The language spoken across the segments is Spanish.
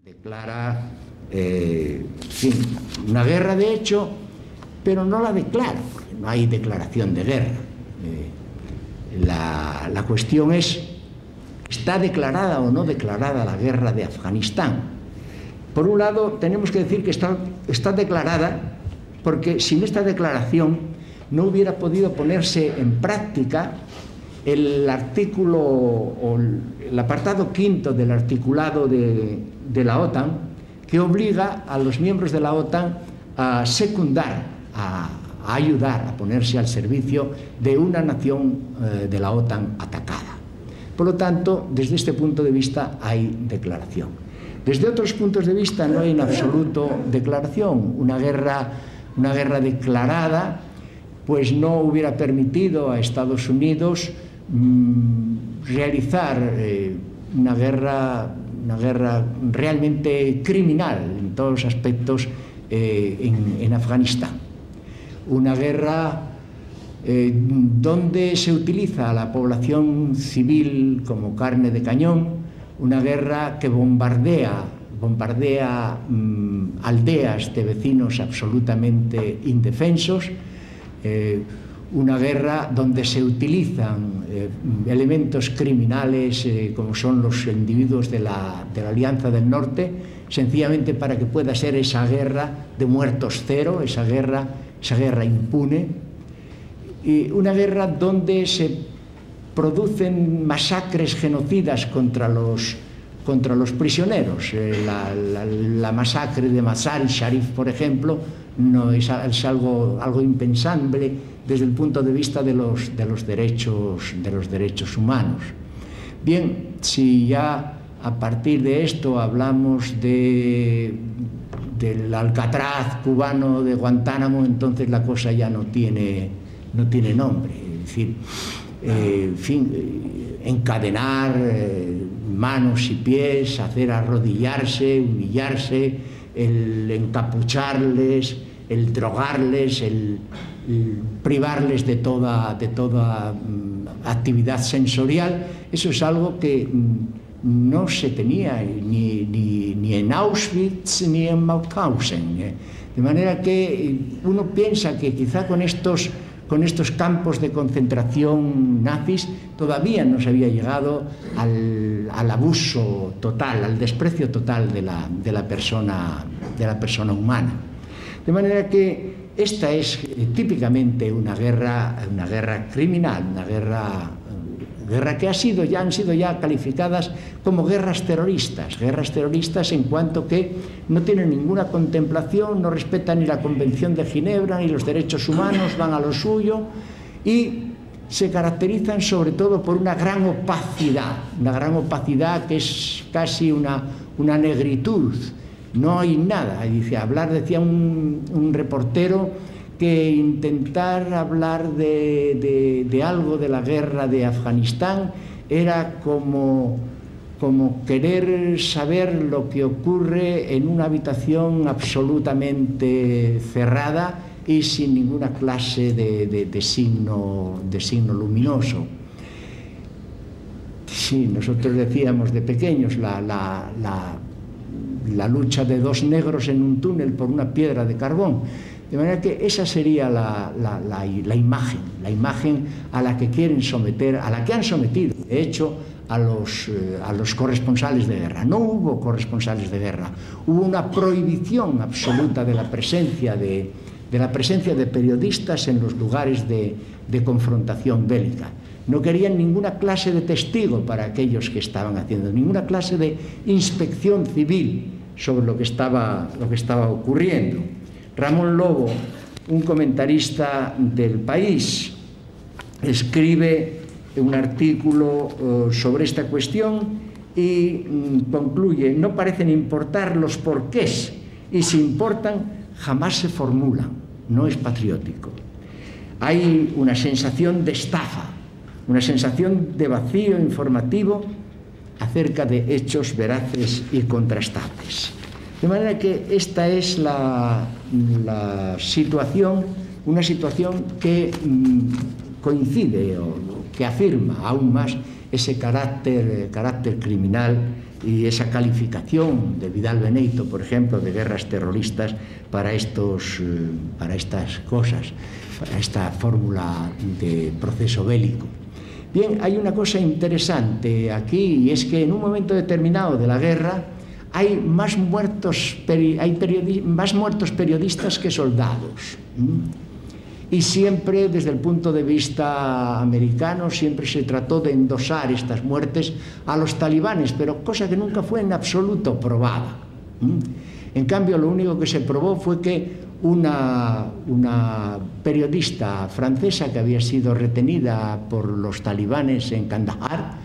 Declara, una guerra de hecho, pero no la declara, porque no hay declaración de guerra. La cuestión es, ¿está declarada o no declarada la guerra de Afganistán? Por un lado, tenemos que decir que está declarada, porque sin esta declaración no hubiera podido ponerse en práctica el artículo o el apartado quinto del articulado de la OTAN, que obliga a los miembros de la OTAN a secundar, a ayudar, a ponerse al servicio de una nación de la OTAN atacada. Por lo tanto, desde este punto de vista hay declaración. Desde otros puntos de vista no hay en absoluto declaración. Una guerra declarada pues no hubiera permitido a Estados Unidos realizar una guerra realmente criminal en todos los aspectos en Afganistán. Una guerra donde se utiliza a la población civil como carne de cañón, una guerra que bombardea aldeas de vecinos absolutamente indefensos, una guerra donde se utilizan elementos criminales como son los individuos de la Alianza del Norte, sencillamente para que pueda ser esa guerra de muertos cero, esa guerra impune, y una guerra donde se producen masacres genocidas contra los prisioneros. La masacre de Mazar-i-Sharif, por ejemplo, no es algo impensable desde el punto de vista de los derechos humanos. Bien, si ya a partir de esto hablamos del Alcatraz cubano de Guantánamo, entonces la cosa ya no tiene nombre. Es decir, encadenar manos y pies, hacer arrodillarse, humillarse, el encapucharles, el drogarles, el privarles de toda actividad sensorial, eso es algo que no se tenía ni en Auschwitz ni en Mauthausen. De manera que uno piensa que quizá con estos campos de concentración nazis todavía no se había llegado al abuso total, al desprecio total de la persona humana. De manera que esta es típicamente una guerra criminal, una guerra que han sido ya calificadas como guerras terroristas en cuanto que no tienen ninguna contemplación, no respetan ni la Convención de Ginebra ni los derechos humanos, van a lo suyo y se caracterizan sobre todo por una gran opacidad que es casi una negritud. No hay nada. Decía un reportero que intentar hablar de algo de la guerra de Afganistán era como querer saber lo que ocurre en una habitación absolutamente cerrada y sin ninguna clase de signo luminoso. Sí, nosotros decíamos de pequeños la lucha de dos negros en un túnel por una piedra de carbón. De manera que esa sería la imagen a la que quieren someter, a la que han sometido, de hecho, a los corresponsales de guerra. No hubo corresponsales de guerra, hubo una prohibición absoluta de la presencia de periodistas en los lugares de confrontación bélica. No querían ninguna clase de testigo para aquellos que estaban haciendo, ninguna clase de inspección civil sobre lo que estaba ocurriendo. Ramón Lobo, un comentarista del País, escribe un artículo sobre esta cuestión y concluye: no parecen importar los porqués y si importan jamás se formulan, no es patriótico. Hay una sensación de estafa, una sensación de vacío informativo acerca de hechos veraces y contrastables. De manera que esta es la situación, una situación que coincide o que afirma aún más ese carácter criminal y esa calificación de Vidal Beneito, por ejemplo, de guerras terroristas para estas cosas, para esta fórmula de proceso bélico. Bien, hay una cosa interesante aquí, y es que en un momento determinado de la guerra hay más muertos periodistas que soldados. Y siempre, desde el punto de vista americano, siempre se trató de endosar estas muertes a los talibanes, pero cosa que nunca fue en absoluto probada. En cambio, lo único que se probó fue que una periodista francesa que había sido retenida por los talibanes en Kandahar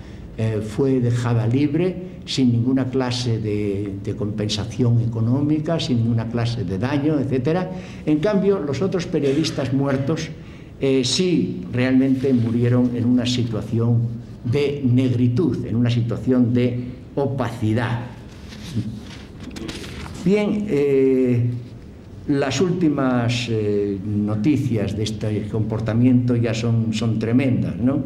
fue dejada libre sin ninguna clase de compensación económica, sin ninguna clase de daño, etc. En cambio, los otros periodistas muertos sí realmente murieron en una situación de negritud, en una situación de opacidad. Bien, las últimas noticias de este comportamiento ya son tremendas, ¿no?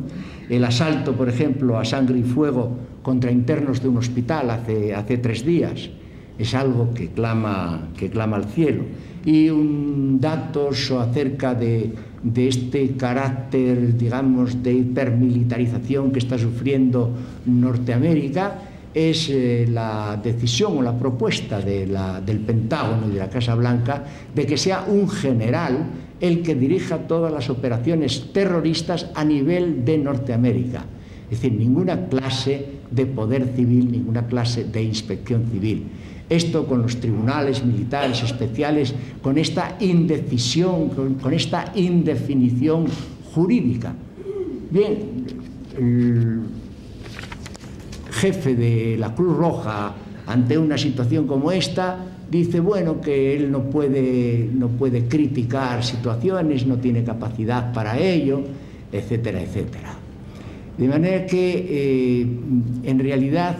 El asalto, por ejemplo, a sangre y fuego contra internos de un hospital hace 3 días es algo que clama al cielo. Y datos acerca de este carácter, digamos, de hipermilitarización que está sufriendo Norteamérica es la decisión o la propuesta del Pentágono y de la Casa Blanca de que sea un general el que dirija todas las operaciones terroristas a nivel de Norteamérica. Es decir, ninguna clase de poder civil, ninguna clase de inspección civil. Esto con los tribunales militares especiales, con esta indecisión, con esta indefinición jurídica. Bien, el jefe de la Cruz Roja, ante una situación como esta, dice, bueno, que él no puede criticar situaciones, no tiene capacidad para ello, etcétera, etcétera. De manera que, en realidad,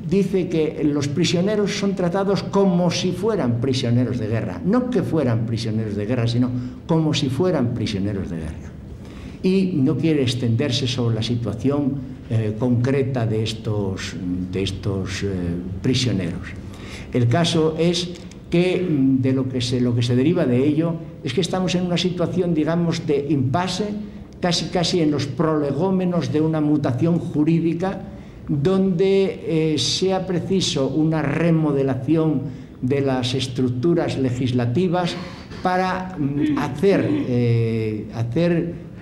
dice que los prisioneros son tratados como si fueran prisioneros de guerra. No que fueran prisioneros de guerra, sino como si fueran prisioneros de guerra. Y no quiere extenderse sobre la situación concreta de estos prisioneros. El caso es que lo que se deriva de ello es que estamos en una situación, digamos, de impasse, casi en los prolegómenos de una mutación jurídica, donde sea preciso una remodelación de las estructuras legislativas para hacer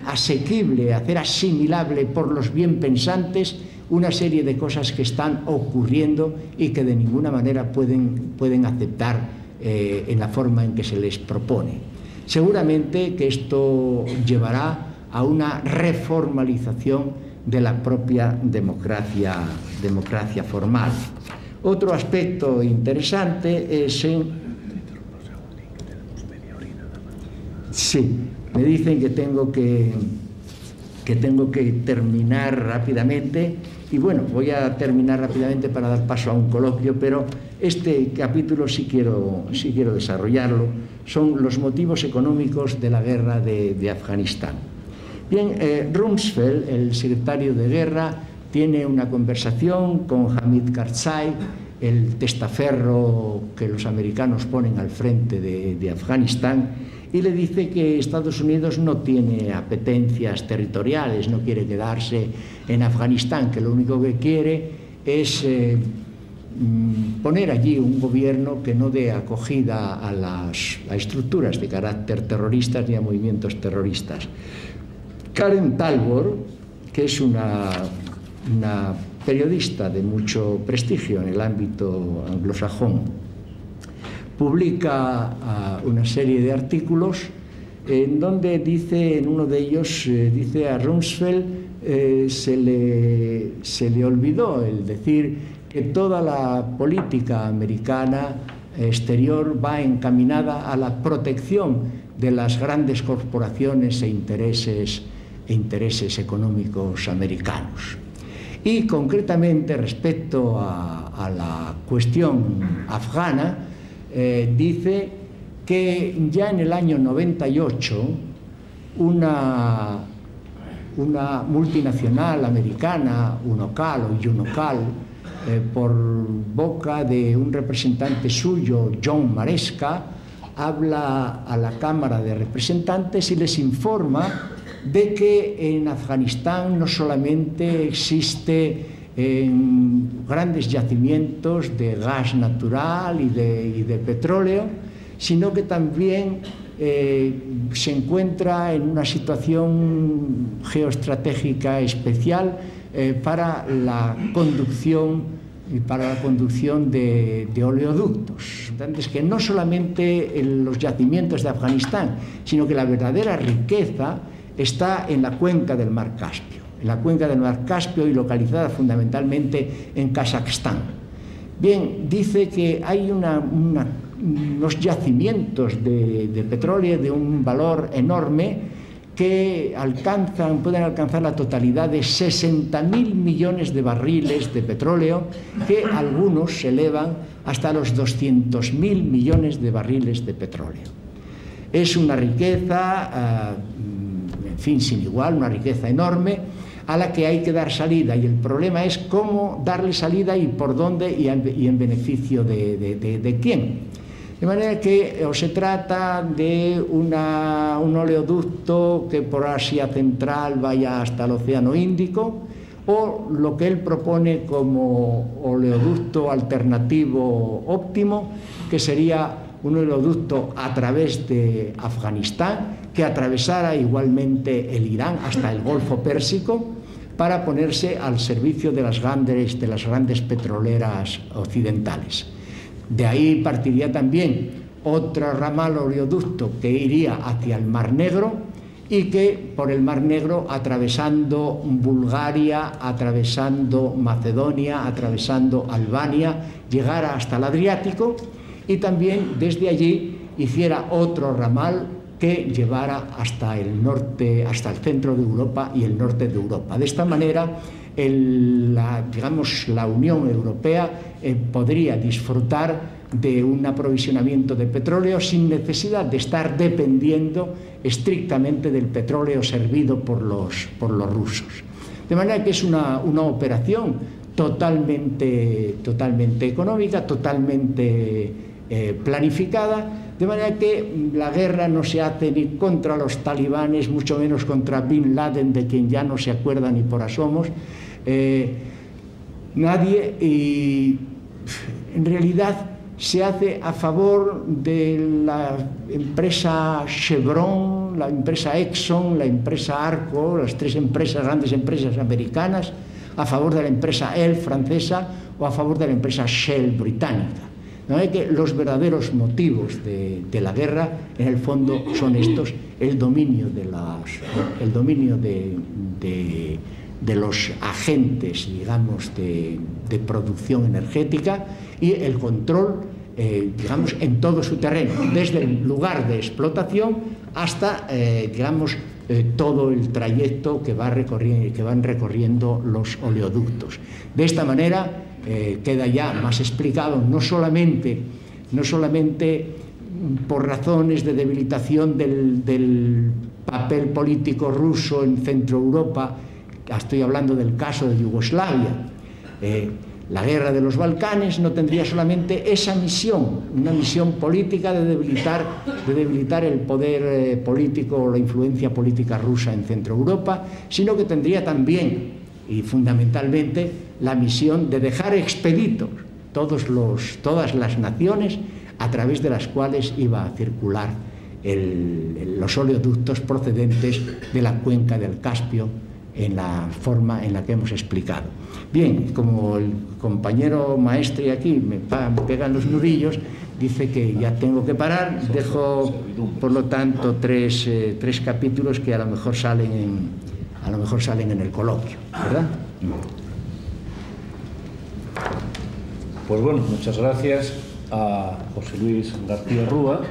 asequible, hacer asimilable por los bien pensantes una serie de cosas que están ocurriendo y que de ninguna manera pueden aceptar en la forma en que se les propone. Seguramente que esto llevará a una reformalización de la propia democracia formal. Otro aspecto interesante es Sí, me dicen que tengo que terminar rápidamente, y bueno, voy a terminar rápidamente para dar paso a un coloquio, pero este capítulo sí quiero desarrollarlo. Son los motivos económicos de la guerra de Afganistán. Bien, Rumsfeld, el secretario de guerra, tiene una conversación con Hamid Karzai, el testaferro que los americanos ponen al frente de Afganistán, y le dice que Estados Unidos no tiene apetencias territoriales, no quiere quedarse en Afganistán, que lo único que quiere es poner allí un gobierno que no dé acogida a estructuras de carácter terroristas ni a movimientos terroristas. Karen Talbot, que es una periodista de mucho prestigio en el ámbito anglosajón, publica una serie de artículos en donde dice, en uno de ellos, dice a Rumsfeld se le olvidó el decir que toda la política americana exterior va encaminada a la protección de las grandes corporaciones e intereses económicos americanos. Y concretamente respecto a la cuestión afgana, dice que ya en el año 98 una multinacional americana, Unocal o Unocal, por boca de un representante suyo, John Maresca, habla a la Cámara de Representantes y les informa de que en Afganistán no solamente existe grandes yacimientos de gas natural y de petróleo, sino que también se encuentra en una situación geoestratégica especial para la conducción de oleoductos. Entonces, que no solamente en los yacimientos de Afganistán, sino que la verdadera riqueza está en la cuenca del Mar Caspio, y localizada fundamentalmente en Kazajstán. Bien, dice que hay unos yacimientos de petróleo de un valor enorme que pueden alcanzar la totalidad de 60.000 millones de barriles de petróleo, que algunos se elevan hasta los 200.000 millones de barriles de petróleo. Es una riqueza, en fin, sin igual, una riqueza enorme, a la que hay que dar salida, y el problema es cómo darle salida y por dónde y en beneficio de quién. De manera que o se trata de un oleoducto que por Asia Central vaya hasta el Océano Índico, o lo que él propone como oleoducto alternativo óptimo, que sería un oleoducto a través de Afganistán, que atravesara igualmente el Irán hasta el Golfo Pérsico, para ponerse al servicio de las grandes petroleras occidentales. De ahí partiría también otro ramal oleoducto que iría hacia el Mar Negro, y que por el Mar Negro, atravesando Bulgaria, atravesando Macedonia, atravesando Albania, llegara hasta el Adriático, y también desde allí hiciera otro ramal que llevara hasta el norte, hasta el centro de Europa y el norte de Europa. De esta manera, la Unión Europea podría disfrutar de un aprovisionamiento de petróleo sin necesidad de estar dependiendo estrictamente del petróleo servido por los rusos. De manera que es una operación totalmente económica, totalmente planificada, de manera que la guerra no se hace ni contra los talibanes, mucho menos contra Bin Laden, de quien ya no se acuerda ni por asomos nadie, y en realidad se hace a favor de la empresa Chevron, la empresa Exxon, la empresa Arco, las tres grandes empresas americanas, a favor de la empresa ELL francesa o a favor de la empresa Shell británica. ¿No? Es que los verdaderos motivos de la guerra, en el fondo, son estos: el dominio de los agentes, digamos, de producción energética, y el control, digamos, en todo su terreno, desde el lugar de explotación hasta, digamos, todo el trayecto que van recorriendo los oleoductos. De esta manera queda ya más explicado, no solamente por razones de debilitación del papel político ruso en Centro Europa. Estoy hablando del caso de Yugoslavia. La guerra de los Balcanes no tendría solamente esa misión, una misión política de debilitar el poder político o la influencia política rusa en Centro Europa, sino que tendría también y fundamentalmente la misión de dejar expeditos todas las naciones a través de las cuales iba a circular los oleoductos procedentes de la cuenca del Caspio, en la forma en la que hemos explicado. Bien, como el compañero maestre aquí me pegan los nudillos, dice que ya tengo que parar, dejo por lo tanto tres capítulos que a lo mejor salen en el coloquio, ¿verdad? Pues bueno, muchas gracias a José Luis García Rúa.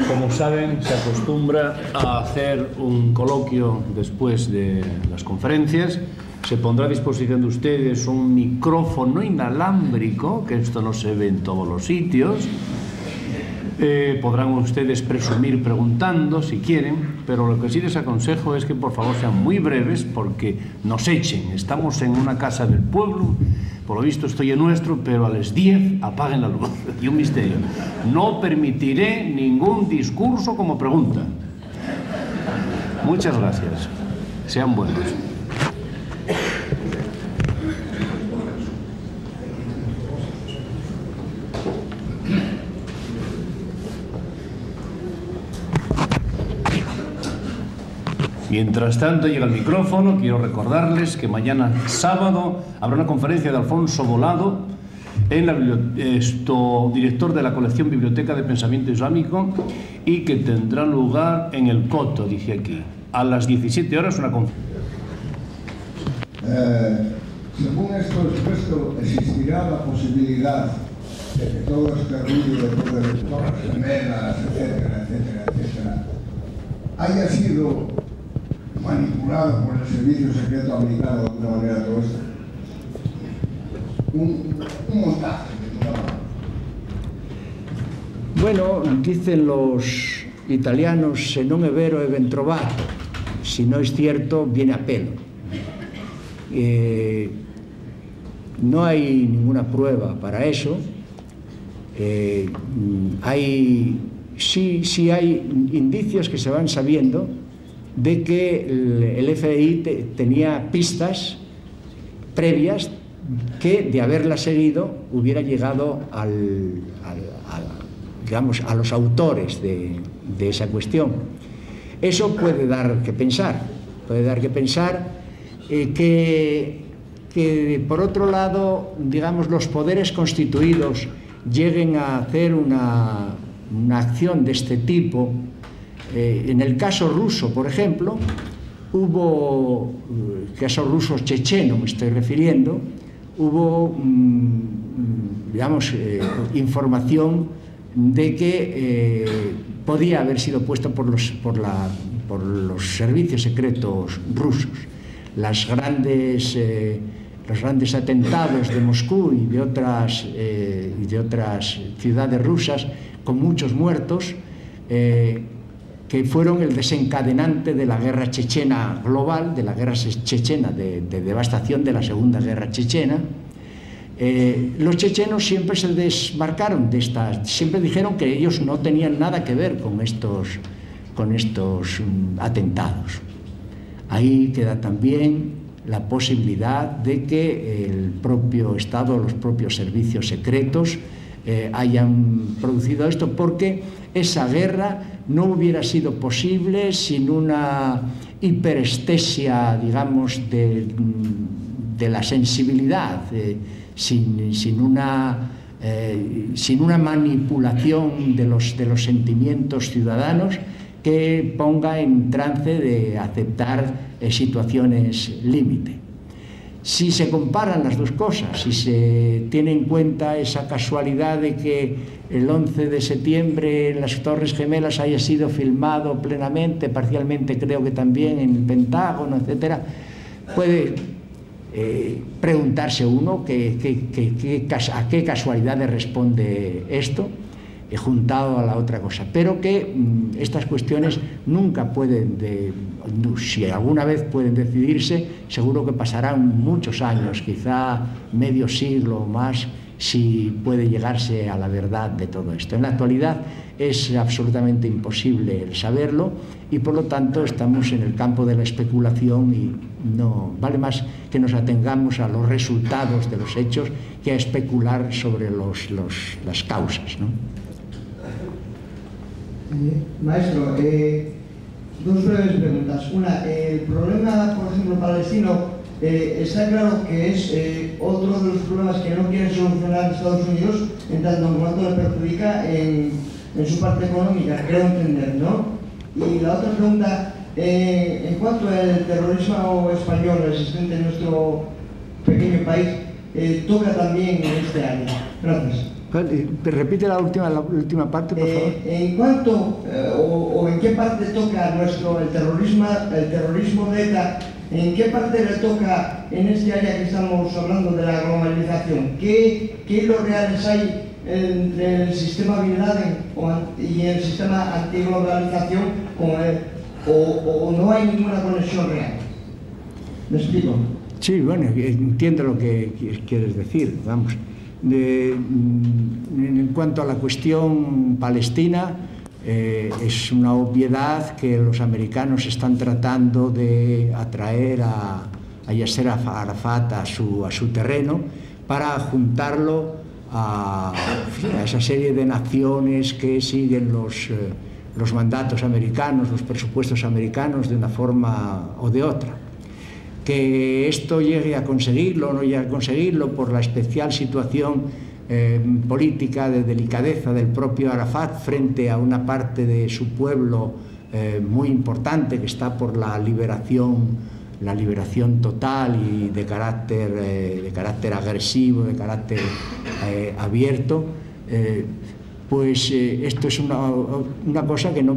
Como saben, se acostumbra a hacer un coloquio después de las conferencias. Se pondrá a disposición de ustedes un micrófono inalámbrico, que esto no se ve en todos los sitios. Podrán ustedes presumir preguntando si quieren, pero lo que sí les aconsejo es que por favor sean muy breves, porque nos echen. Estamos en una casa del pueblo, Por lo visto estoy en nuestro, pero a las 10 apaguen la luz. Y un misterio. No permitiré ningún discurso como pregunta. Muchas gracias. Sean buenos. Mientras tanto llega el micrófono, quiero recordarles que mañana sábado habrá una conferencia de Alfonso Volado, director de la colección Biblioteca de Pensamiento Islámico, y que tendrá lugar en el Coto, dice aquí, a las 17 horas una conferencia. Según esto expuesto, existirá la posibilidad de que todo este ruido de todas las gemelas, etcétera, etcétera, etcétera, haya sido manipulado por el servicio secreto americano de alguna manera todo esto. Un montaje de toda manera. Bueno, dicen los italianos, se non è vero è ben trovato, si no es cierto viene a pelo. No hay ninguna prueba para eso. Sí hay indicios que se van sabiendo de que el FBI tenía pistas previas que, de haberla seguido, hubiera llegado digamos, a los autores de esa cuestión. Eso puede dar que pensar, que por otro lado, digamos, los poderes constituidos lleguen a hacer una acción de este tipo. En el caso ruso, por ejemplo, hubo, caso ruso checheno me estoy refiriendo, hubo, digamos, información de que podía haber sido puesto por los servicios secretos rusos. Los grandes atentados de Moscú y de otras ciudades rusas con muchos muertos, que fueron el desencadenante de la guerra chechena global, de la guerra chechena de devastación de la Segunda Guerra Chechena. Los chechenos siempre se desmarcaron de estas, siempre dijeron que ellos no tenían nada que ver con estos atentados. Ahí queda también la posibilidad de que el propio Estado, los propios servicios secretos hayan producido esto, porque esa guerra no hubiera sido posible sin una hiperestesia, digamos, de la sensibilidad, sin una manipulación de los sentimientos ciudadanos que ponga en trance de aceptar situaciones límite. Si se comparan las dos cosas, si se tiene en cuenta esa casualidad de que el 11 de septiembre en las Torres Gemelas haya sido filmado plenamente, parcialmente creo que también en el Pentágono, etcétera, puede preguntarse uno a qué casualidades responde esto, juntado a la otra cosa, pero que estas cuestiones nunca pueden, si alguna vez pueden decidirse, seguro que pasarán muchos años, quizá medio siglo o más, si puede llegarse a la verdad de todo esto. En la actualidad es absolutamente imposible el saberlo y por lo tanto estamos en el campo de la especulación y no vale más que nos atengamos a los resultados de los hechos que a especular sobre las causas, ¿no? Maestro, dos breves preguntas. Una, el problema, por ejemplo, palestino, está claro que es otro de los problemas que no quieren solucionar Estados Unidos, en tanto en cuanto le perjudica en su parte económica, creo entender, ¿no? Y la otra pregunta, en cuanto al terrorismo español existente en nuestro pequeño país, toca también en este año. Gracias. Repite la última parte, por favor. En cuanto o en qué parte toca el terrorismo de ETA, en qué parte le toca en este área que estamos hablando de la globalización, qué hilos reales hay entre el sistema Bin Laden y el sistema antiglobalización o no hay ninguna conexión real. ¿Me explico? Sí, bueno, entiendo lo que quieres decir, vamos. En cuanto a la cuestión palestina, es una obviedad que los americanos están tratando de atraer a Yasser Arafat a su terreno para juntarlo a esa serie de naciones que siguen los mandatos americanos, los presupuestos americanos de una forma o de otra. Que esto llegue a conseguirlo o no llegue a conseguirlo por la especial situación política de delicadeza del propio Arafat frente a una parte de su pueblo muy importante que está por la liberación total y de carácter agresivo, de carácter abierto, pues esto es una cosa que no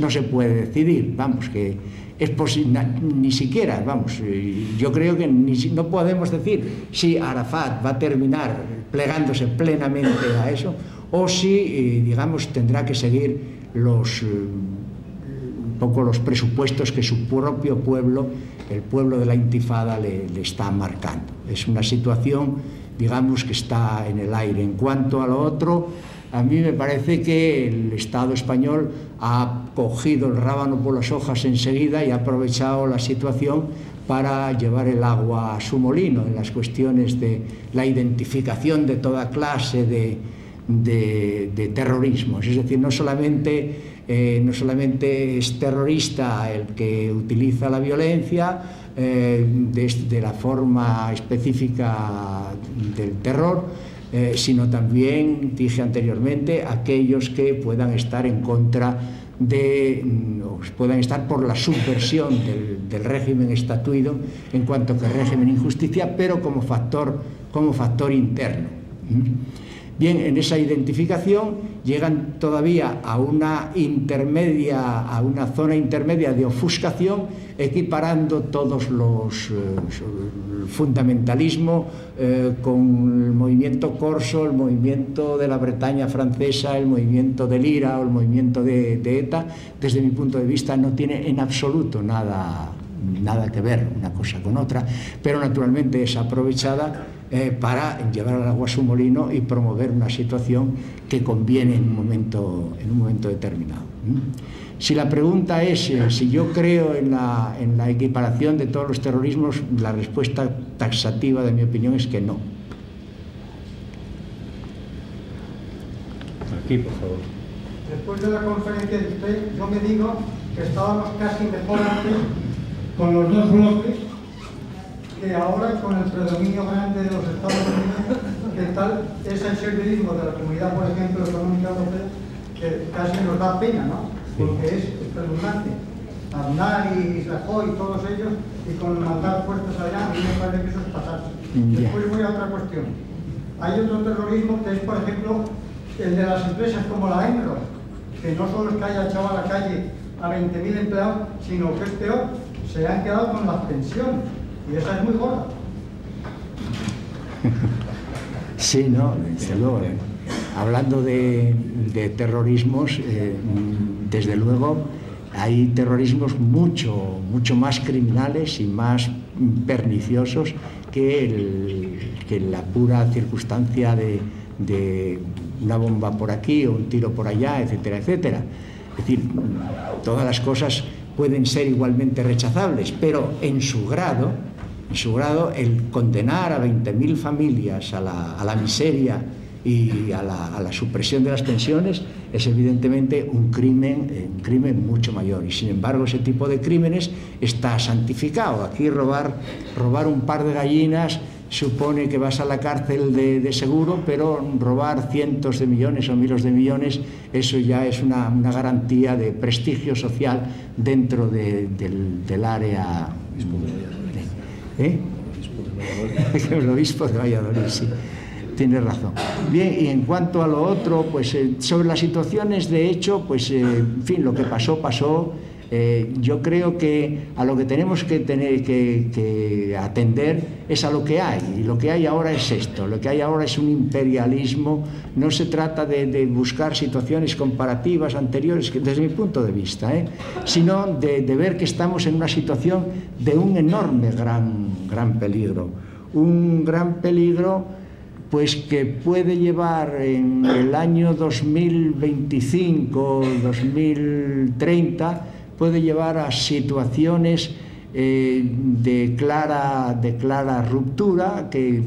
se puede decidir, vamos, que es posible, ni siquiera, vamos, yo creo que no podemos decir si Arafat va a terminar plegándose plenamente a eso o si, digamos, tendrá que seguir un poco los presupuestos que su propio pueblo, el pueblo de la Intifada, le está marcando. Es una situación, digamos, que está en el aire. En cuanto a lo otro, a mí me parece que el Estado español ha cogido el rábano por las hojas enseguida y ha aprovechado la situación para llevar el agua a su molino en las cuestiones de la identificación de toda clase de terrorismos. Es decir, no solamente es terrorista el que utiliza la violencia de la forma específica del terror, sino también, dije anteriormente, aquellos que puedan estar en contra puedan estar por la subversión del régimen estatuido en cuanto que régimen injusticia, pero como factor interno. Bien, en esa identificación llegan todavía a una zona intermedia de ofuscación, equiparando todos los fundamentalismo con el movimiento corso, el movimiento de la Bretaña francesa, el movimiento del IRA o el movimiento de ETA. Desde mi punto de vista no tiene en absoluto nada que ver una cosa con otra, pero naturalmente es aprovechada para llevar al agua a su molino y promover una situación que conviene en un momento determinado. Si la pregunta es si yo creo en la equiparación de todos los terrorismos, la respuesta taxativa de mi opinión es que no. Aquí, por favor. Después de la conferencia de usted, yo me digo que estábamos casi mejor antes con los dos bloques que ahora con el predominio grande de los Estados Unidos, que tal es el servilismo de la Comunidad, por ejemplo, Económica Europea, que casi nos da pena, ¿no? Porque es espeluznante. Aznar y Rajoy y todos ellos, y con mandar fuerzas allá, a mí me parece que eso es pasarse. Después voy a otra cuestión. Hay otro terrorismo que es, por ejemplo, el de las empresas como la Enron, que no solo es que haya echado a la calle a 20.000 empleados, sino que es peor, se han quedado con las pensiones. Y esa es muy gorda. Sí, no, desde luego. Hablando de terrorismos, desde luego hay terrorismos mucho más criminales y más perniciosos que la pura circunstancia de una bomba por aquí o un tiro por allá, etcétera, etcétera. Es decir, todas las cosas pueden ser igualmente rechazables, pero en su grado, el condenar a 20.000 familias a la miseria y a la supresión de las pensiones es evidentemente un crimen mucho mayor. Y sin embargo ese tipo de crímenes está santificado. Aquí robar un par de gallinas supone que vas a la cárcel de seguro, pero robar cientos de millones o miles de millones, eso ya es una garantía de prestigio social dentro del área. El obispo de Valladolid, sí, tiene razón. Bien, y en cuanto a lo otro, pues sobre las situaciones de hecho, pues en fin, lo que pasó. Yo creo que a lo que tenemos que atender es a lo que hay, y lo que hay ahora es esto, lo que hay ahora es un imperialismo. No se trata de buscar situaciones comparativas anteriores, desde mi punto de vista, sino de ver que estamos en una situación de un enorme gran peligro, un gran peligro pues que puede llevar en el año 2025, 2030, puede llevar a situaciones de clara ruptura, que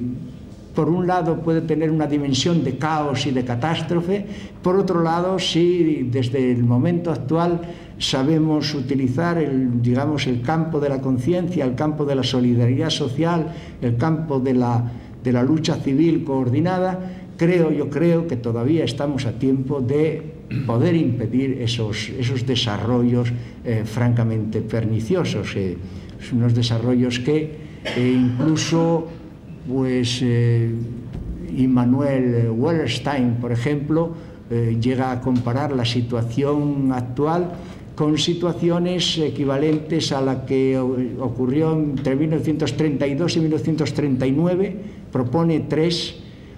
por un lado puede tener una dimensión de caos y de catástrofe, por otro lado, si desde el momento actual sabemos utilizar el campo de la conciencia, el campo de la solidaridad social, el campo de la lucha civil coordinada, yo creo que todavía estamos a tiempo de poder impedir esos desarrollos francamente perniciosos, unos desarrollos que incluso pues Immanuel Wallerstein, por ejemplo, llega a comparar la situación actual con situaciones equivalentes a la que ocurrió entre 1932 y 1939, propone tres: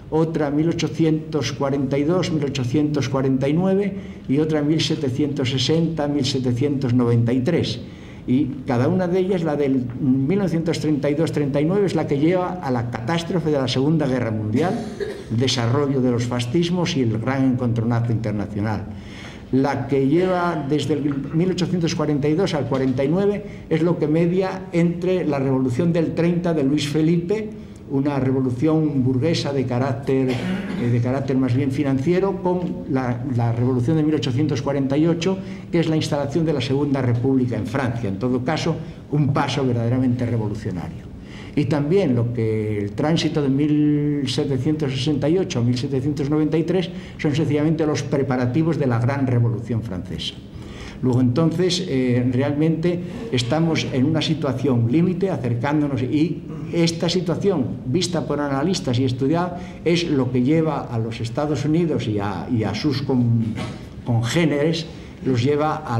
otra en 1842, 1849 y otra en 1760, 1793. Y cada una de ellas, la del 1932-39, es la que lleva a la catástrofe de la Segunda Guerra Mundial, el desarrollo de los fascismos y el gran encontronazo internacional. La que lleva desde el 1842 al 49 es lo que media entre la revolución del 30 de Luis Felipe, una revolución burguesa de carácter más bien financiero, con la revolución de 1848, que es la instalación de la Segunda República en Francia. En todo caso, un paso verdaderamente revolucionario. Y también el tránsito de 1768 a 1793 son sencillamente los preparativos de la Gran Revolución Francesa. Luego entonces realmente estamos en una situación límite, acercándonos, y esta situación, vista por analistas y estudiada, es lo que lleva a los Estados Unidos y a sus congéneres, los lleva a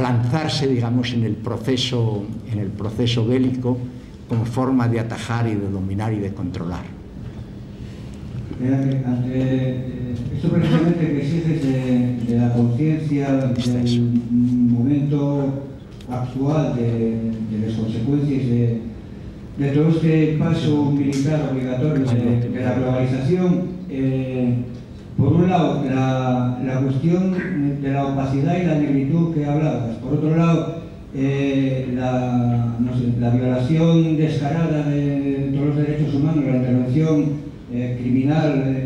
lanzarse, digamos, en el proceso bélico como forma de atajar y de dominar y de controlar. Esto precisamente que exiges de la conciencia del momento actual, de las consecuencias de todo este paso militar obligatorio de la globalización. Por un lado, la cuestión de la opacidad y la negritud que hablabas. Por otro lado, la violación descarada de todos los derechos humanos, la intervención criminal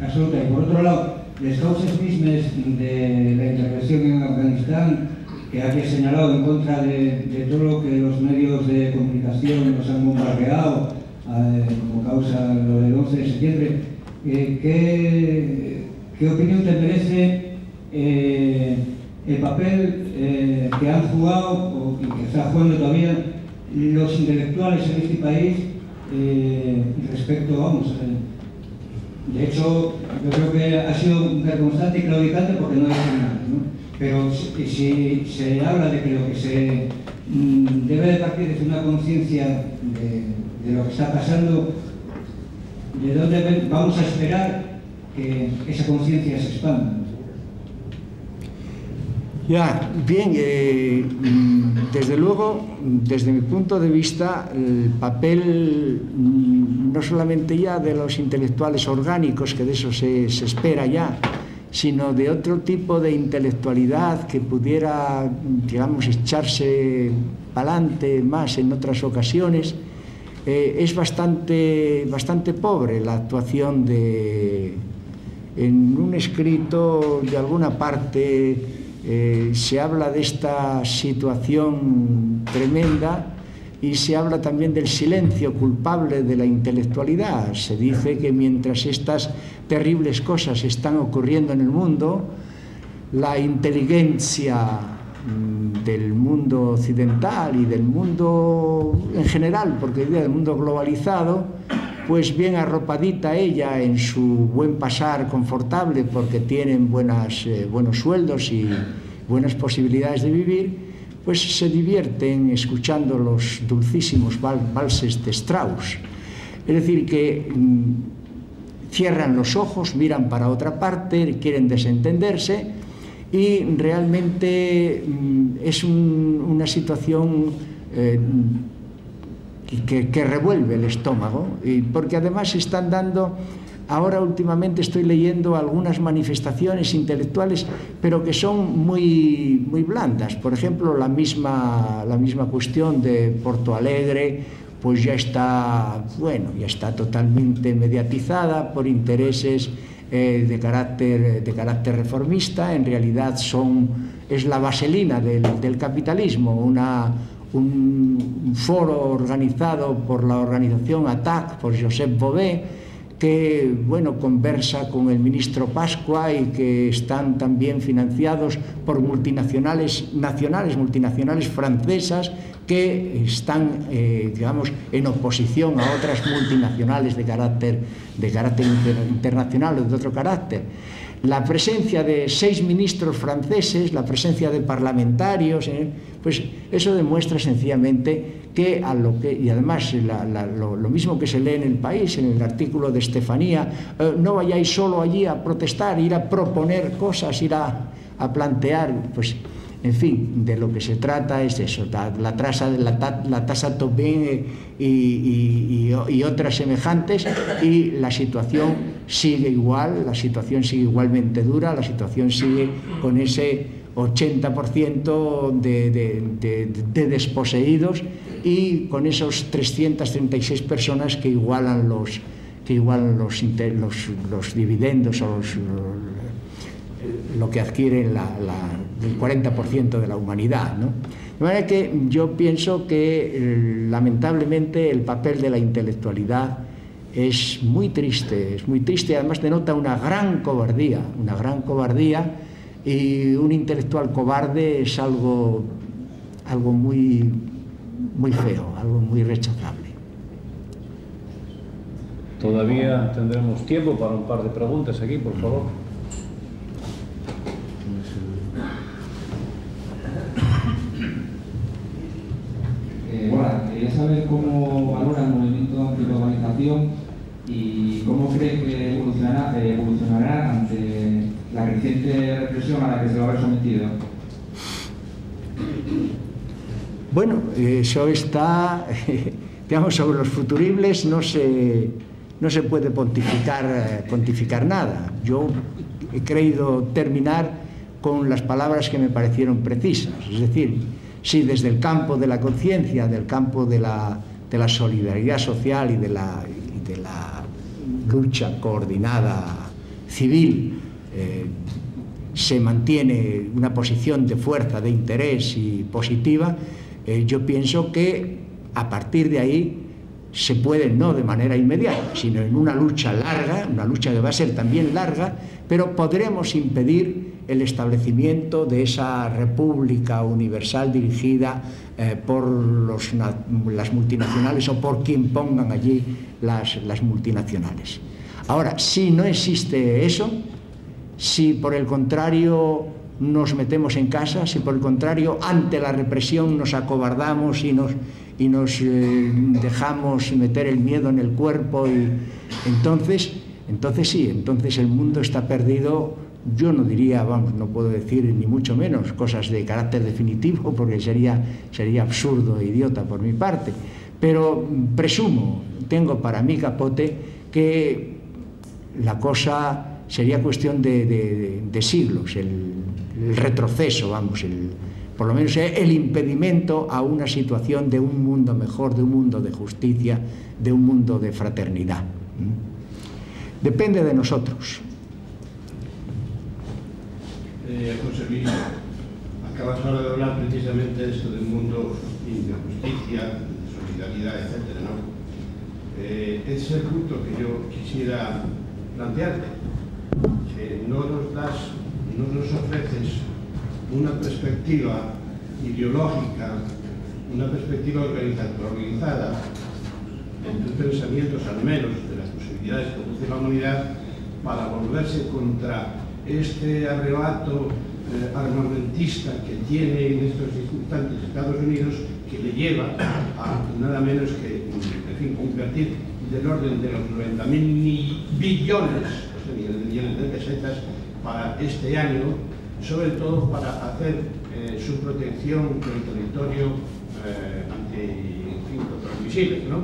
absoluta. Y por otro lado, las causas mismas de la intervención en Afganistán, que había señalado en contra de todo lo que los medios de comunicación nos han bombardeado como causa lo del 11 de septiembre. ¿Qué opinión te merece el papel que han jugado y que está jugando todavía los intelectuales en este país respecto, de hecho, yo creo que ha sido vergonzante y claudicante porque no dice nada, ¿no? Pero si se habla de que lo que se debe de partir es una conciencia de lo que está pasando, ¿de dónde vamos a esperar que esa conciencia se expanda? Ya, bien, desde luego, desde mi punto de vista, el papel no solamente ya de los intelectuales orgánicos, que de eso se espera ya, sino de otro tipo de intelectualidad que pudiera, digamos, echarse para adelante más en otras ocasiones, es bastante pobre la actuación en un escrito de alguna parte. Se habla de esta situación tremenda y se habla también del silencio culpable de la intelectualidad. Se dice que mientras estas terribles cosas están ocurriendo en el mundo, la inteligencia del mundo occidental y del mundo en general, porque del mundo globalizado, pues bien arropadita ella en su buen pasar confortable, porque tienen buenos sueldos y buenas posibilidades de vivir, pues se divierten escuchando los dulcísimos valses de Strauss. Es decir, que cierran los ojos, miran para otra parte, quieren desentenderse, y realmente es una situación que revuelve el estómago, porque además se están dando, ahora últimamente estoy leyendo algunas manifestaciones intelectuales, pero que son muy blandas. Por ejemplo, la misma cuestión de Porto Alegre, pues ya está totalmente mediatizada por intereses de carácter reformista. En realidad es la vaselina del capitalismo, un foro organizado por la organización ATTAC, por Josep Bové, que conversa con el ministro Pasqua y que están también financiados por multinacionales francesas que están, en oposición a otras multinacionales de carácter internacional o de otro carácter. La presencia de 6 ministros franceses, la presencia de parlamentarios, pues eso demuestra sencillamente que y además lo mismo que se lee en El País, en el artículo de Estefanía, no vayáis solo allí a protestar, ir a proponer cosas, ir a plantear, pues en fin, de lo que se trata es eso, la tasa Tobin y otras semejantes, y la situación sigue igual, la situación sigue igualmente dura, la situación sigue con ese 80% de desposeídos y con esos 336 personas que igualan los dividendos o lo que adquiere el 40% de la humanidad, ¿no? De manera que yo pienso que lamentablemente el papel de la intelectualidad es muy triste, además denota una gran cobardía, y un intelectual cobarde es algo muy feo, algo muy rechazable. Todavía tendremos tiempo para un par de preguntas aquí, por favor. Quería saber cómo valora el movimiento antiglobalización y cómo cree que evolucionará ante la creciente represión a la que se va a ver sometido. Bueno, eso está, digamos, sobre los futuribles no se puede pontificar nada. Yo he querido terminar con las palabras que me parecieron precisas, es decir, si desde el campo de la conciencia, del campo de la solidaridad social y de la lucha coordinada civil se mantiene una posición de fuerza, de interés y positiva, yo pienso que a partir de ahí se puede, no de manera inmediata, sino en una lucha larga, una lucha que va a ser también larga, pero podremos impedir el establecimiento de esa república universal dirigida por las multinacionales o por quien pongan allí las multinacionales. Ahora, si no existe eso, si por el contrario nos metemos en casa, si por el contrario ante la represión nos acobardamos y nos dejamos meter el miedo en el cuerpo, entonces sí, entonces el mundo está perdido. Yo no diría, no puedo decir ni mucho menos cosas de carácter definitivo, porque sería absurdo e idiota por mi parte, pero presumo, tengo para mi capote que la cosa sería cuestión de siglos, el retroceso, por lo menos el impedimento a una situación de un mundo mejor, de un mundo de justicia, de un mundo de fraternidad. Depende de nosotros. José Luis, acabas ahora de hablar precisamente de esto del mundo de justicia, de solidaridad, etc., ¿no? Ese es el punto que yo quisiera plantearte. No nos ofreces una perspectiva ideológica, una perspectiva organizada en tus pensamientos, al menos, de las posibilidades que produce la humanidad para volverse contra este arrebato armamentista que tiene en estos instantes Estados Unidos, que le lleva a nada menos que, en fin, convertir del orden de los 90.000 billones de pesetas para este año, sobre todo para hacer su protección del territorio ante, en fin, contra los misiles, ¿no?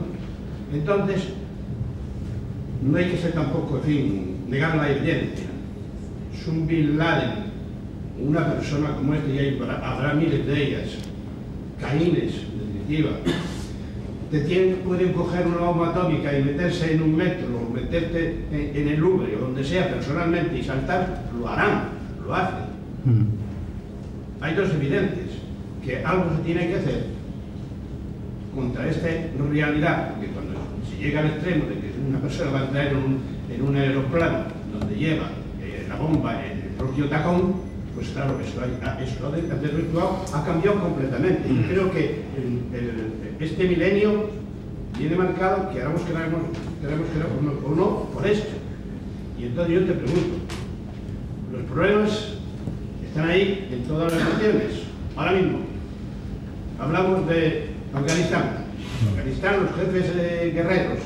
Entonces, no hay que ser tampoco, en fin, negar la evidencia. Es un Bin Laden, una persona como este, y habrá miles de ellas, caínes, en definitiva, pueden coger una bomba atómica y meterse en un metro, o meterte en el Louvre, o donde sea, personalmente, y saltar, lo harán, lo hacen. Hay dos evidentes, que algo se tiene que hacer contra esta realidad, porque cuando se llega al extremo de que una persona va a entrar en un aeroplano donde lleva la bomba en el propio tacón, pues claro, esto de ritual ha cambiado completamente. Y creo que este milenio viene marcado, queramos o no, por esto. Y entonces yo te pregunto, los problemas están ahí en todas las naciones. Ahora mismo, hablamos de Afganistán. Afganistán, los jefes guerreros,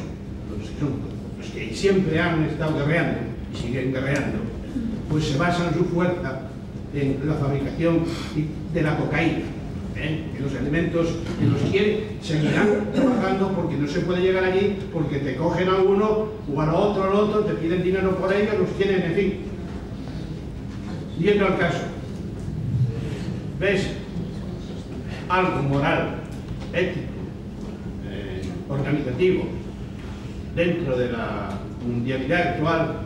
los que siempre han estado guerreando y siguen guerreando, pues se basan su fuerza en la fabricación de la cocaína, en los elementos en los que seguirán trabajando, porque no se puede llegar allí, porque te cogen a uno o al otro, te piden dinero por ello, los tienen, en fin. Yendo al caso, ¿ves algo moral, ético, organizativo, dentro de la mundialidad actual,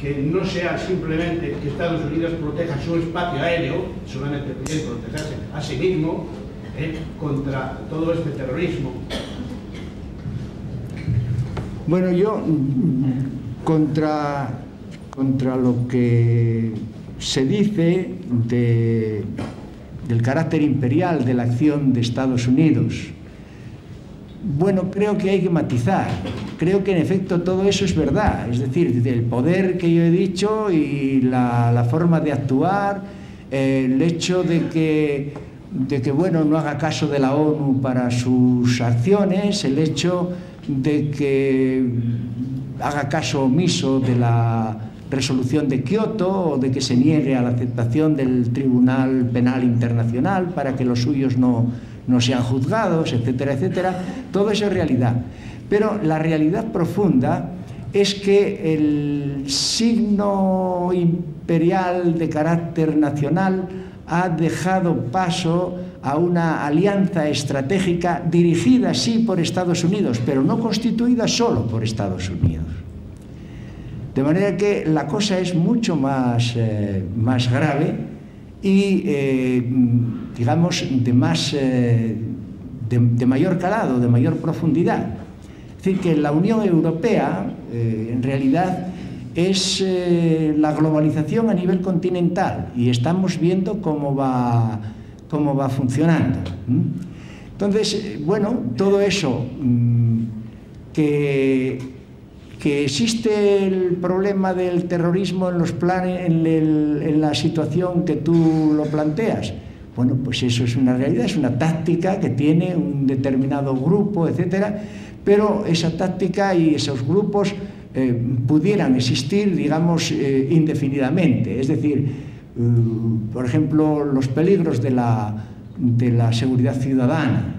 que no sea simplemente que Estados Unidos proteja su espacio aéreo, solamente puede protegerse a sí mismo contra todo este terrorismo? Bueno, yo contra lo que se dice del carácter imperial de la acción de Estados Unidos, bueno, creo que hay que matizar. Creo que en efecto todo eso es verdad, es decir, del poder que yo he dicho y la forma de actuar, el hecho de que bueno, no haga caso de la ONU para sus acciones, el hecho de que haga caso omiso de la resolución de Kioto, o de que se niegue a la aceptación del Tribunal Penal Internacional para que los suyos no sean juzgados, etcétera, etcétera. Todo eso es realidad. Pero la realidad profunda es que el signo imperial de carácter nacional ha dejado paso a una alianza estratégica dirigida, sí, por Estados Unidos, pero no constituida solo por Estados Unidos. De manera que la cosa es mucho más grave y, digamos, de mayor calado, de mayor profundidad. Es decir, que la Unión Europea, en realidad, es la globalización a nivel continental, y estamos viendo cómo va funcionando. Entonces, bueno, todo eso, que existe el problema del terrorismo en los planes, en la situación que tú lo planteas, bueno, pues eso es una realidad, es una táctica que tiene un determinado grupo, etcétera, pero esa táctica y esos grupos pudieran existir, digamos, indefinidamente. Es decir, por ejemplo, los peligros de la seguridad ciudadana,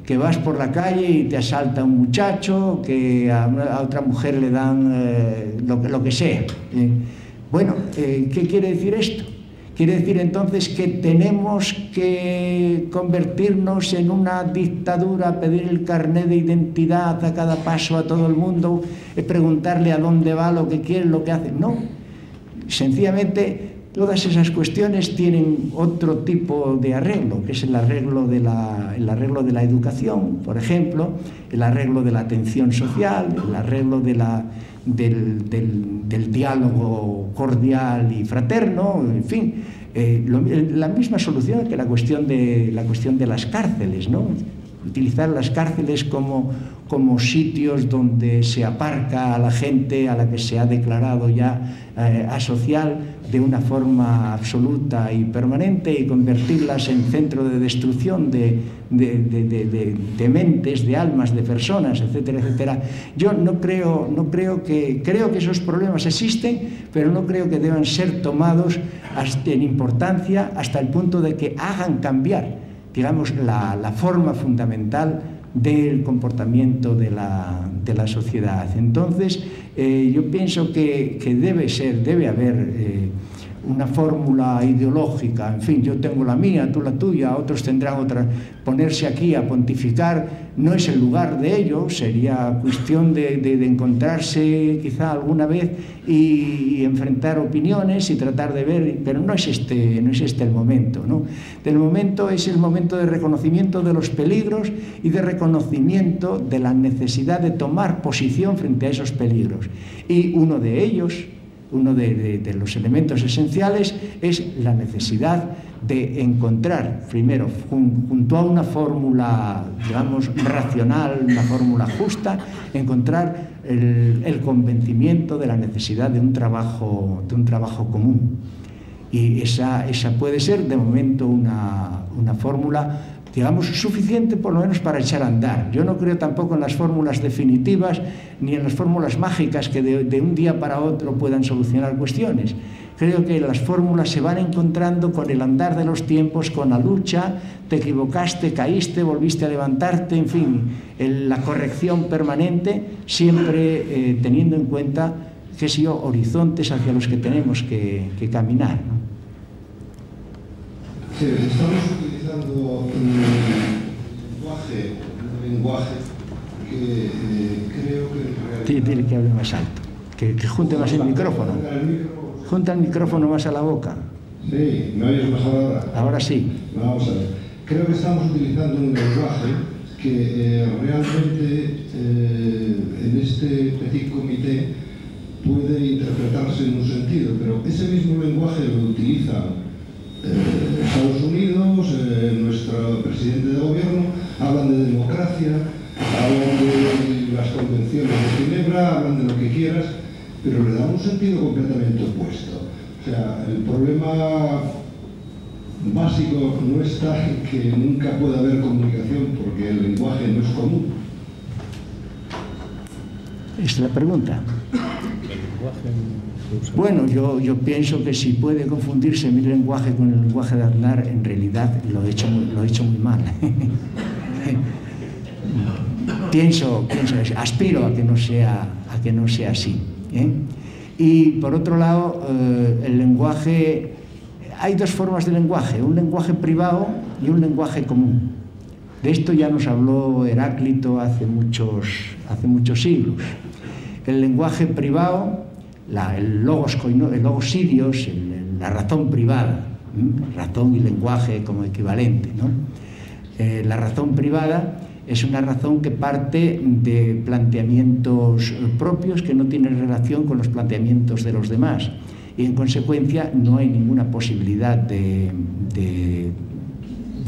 que vas por la calle y te asalta un muchacho, que a otra mujer le dan lo que sea. Bueno, ¿qué quiere decir esto? Quiere decir entonces que tenemos que convertirnos en una dictadura, pedir el carnet de identidad a cada paso a todo el mundo, preguntarle a dónde va, lo que quiere, lo que hace. No, sencillamente todas esas cuestiones tienen otro tipo de arreglo, que es el arreglo de la educación, por ejemplo, el arreglo de la atención social, el arreglo del diálogo cordial y fraterno, en fin, la misma solución que la cuestión de las cárceles, ¿no? utilizar las cárceles como sitios donde se aparca a la gente a la que se ha declarado ya asocial de una forma absoluta y permanente, y convertirlas en centro de destrucción de mentes, de almas, de personas, etcétera, etcétera. Yo creo que esos problemas existen, pero no creo que deban ser tomados en importancia hasta el punto de que hagan cambiar, digamos, la forma fundamental del comportamiento de la sociedad. Entonces, yo pienso que debe haber una fórmula ideológica. En fin, yo tengo la mía, tú la tuya, otros tendrán otra. Ponerse aquí a pontificar no es el lugar de ello, sería cuestión de encontrarse quizá alguna vez y enfrentar opiniones y tratar de ver, pero no es este el momento, ¿no? El momento es el momento de reconocimiento de los peligros y de reconocimiento de la necesidad de tomar posición frente a esos peligros. Y uno de ellos, uno de los elementos esenciales, es la necesidad de encontrar, primero, junto a una fórmula, digamos, racional, una fórmula justa, encontrar el convencimiento de la necesidad de un trabajo común. Y esa puede ser, de momento, una fórmula, digamos, suficiente por lo menos para echar a andar. Yo no creo tampoco en las fórmulas definitivas ni en las fórmulas mágicas que de un día para otro puedan solucionar cuestiones. Creo que las fórmulas se van encontrando con el andar de los tiempos, con la lucha, te equivocaste, caíste, volviste a levantarte, en fin, la corrección permanente, siempre teniendo en cuenta, qué sé yo, horizontes hacia los que tenemos que caminar, ¿no? Sí, estamos utilizando un lenguaje que creo que en realidad... Dile que hable más alto, que junte más el micrófono. Junta el micrófono más a la boca. Sí, ¿me oyes mejor ahora? Ahora sí. Vamos a ver. Creo que estamos utilizando un lenguaje que realmente en este petit comité puede interpretarse en un sentido, pero ese mismo lenguaje lo utiliza Estados Unidos, nuestro presidente de gobierno, hablan de democracia, hablan de las convenciones de Ginebra, hablan de lo que quieras, pero le dan un sentido completamente opuesto. O sea, el problema básico no está en que nunca pueda haber comunicación porque el lenguaje no es común. Es la pregunta. Bueno, yo pienso que si puede confundirse mi lenguaje con el lenguaje de Aznar, en realidad lo he hecho muy mal. Aspiro a que no sea así, ¿eh? Y por otro lado, el lenguaje, hay dos formas de lenguaje, un lenguaje privado y un lenguaje común. De esto ya nos habló Heráclito hace muchos siglos. El lenguaje privado, el logos idios, la razón privada, razón y lenguaje como equivalente, ¿no? La razón privada es una razón que parte de planteamientos propios que no tienen relación con los planteamientos de los demás, y en consecuencia no hay ninguna posibilidad de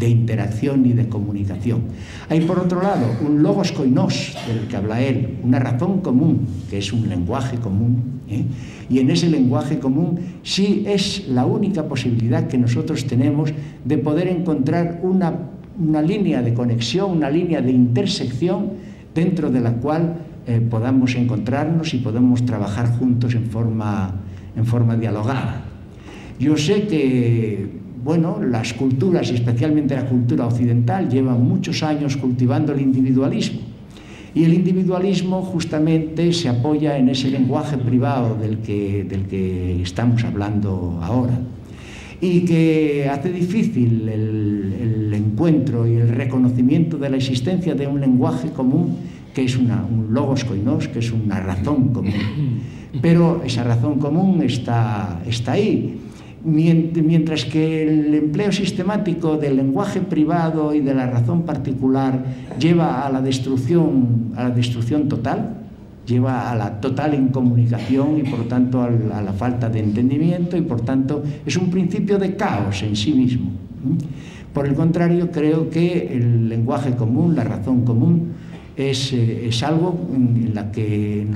interacción ni de comunicación. Hay por otro lado un logos koinos, del que habla él, una razón común, que es un lenguaje común, ¿eh? Y en ese lenguaje común sí es la única posibilidad que nosotros tenemos de poder encontrar una línea de conexión, una línea de intersección dentro de la cual podamos encontrarnos y podamos trabajar juntos en forma dialogada. Yo sé que, bueno, las culturas, y especialmente la cultura occidental, llevan muchos años cultivando el individualismo. Y el individualismo justamente se apoya en ese lenguaje privado del que estamos hablando ahora, y que hace difícil el encuentro y el reconocimiento de la existencia de un lenguaje común, que es un logos koinos, que es una razón común. Pero esa razón común está ahí. Mientras que el empleo sistemático del lenguaje privado y de la razón particular lleva a la destrucción total, lleva a la total incomunicación y por tanto a la falta de entendimiento, y por tanto es un principio de caos en sí mismo. Por el contrario, creo que el lenguaje común, la razón común, es algo en la que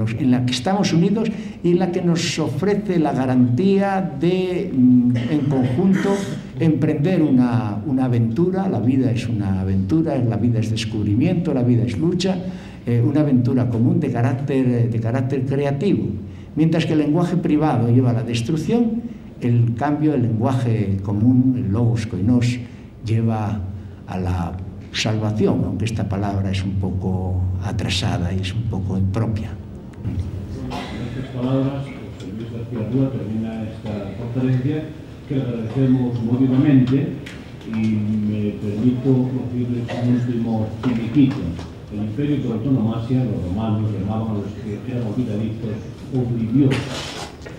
estamos unidos y en la que nos ofrece la garantía de, en conjunto, emprender una aventura. La vida es una aventura, la vida es descubrimiento, la vida es lucha, una aventura común de carácter creativo. Mientras que el lenguaje privado lleva a la destrucción, el cambio, el lenguaje común, el logos koinos, lleva a la salvación, aunque esta palabra es un poco atrasada y es un poco impropia. Con estas palabras, José Luis García Rúa termina esta conferencia, que le agradecemos módicamente, y me permito decirles un último finiquito. El imperio por antonomasia, los romanos llamaban a los que eran olvidadizos obliviosos.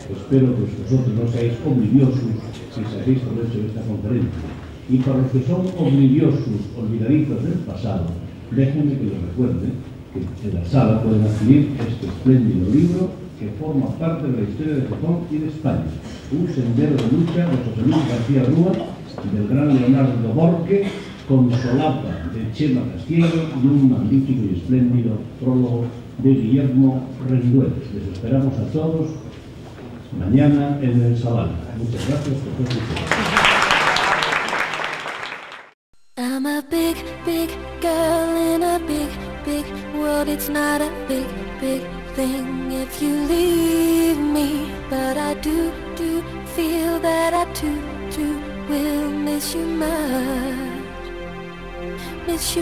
Espero que vosotros no seáis obliviosos si sabéis por hecho de esta conferencia. Y para los que son obliviosos, olvidadizos del pasado, déjenme que les recuerde que en la sala pueden adquirir este espléndido libro que forma parte de la historia de Japón y de España. Un sendero de lucha de José Luis García Rúa, del gran Leonardo Borque, con solapa de Chema Castiello y un magnífico y espléndido prólogo de Guillermo Rendueles. Les esperamos a todos mañana en el salón. Muchas gracias por su atención. I'm a big, big girl in a big, big world. It's not a big, big thing if you leave me, but I do feel that I too will miss you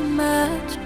much,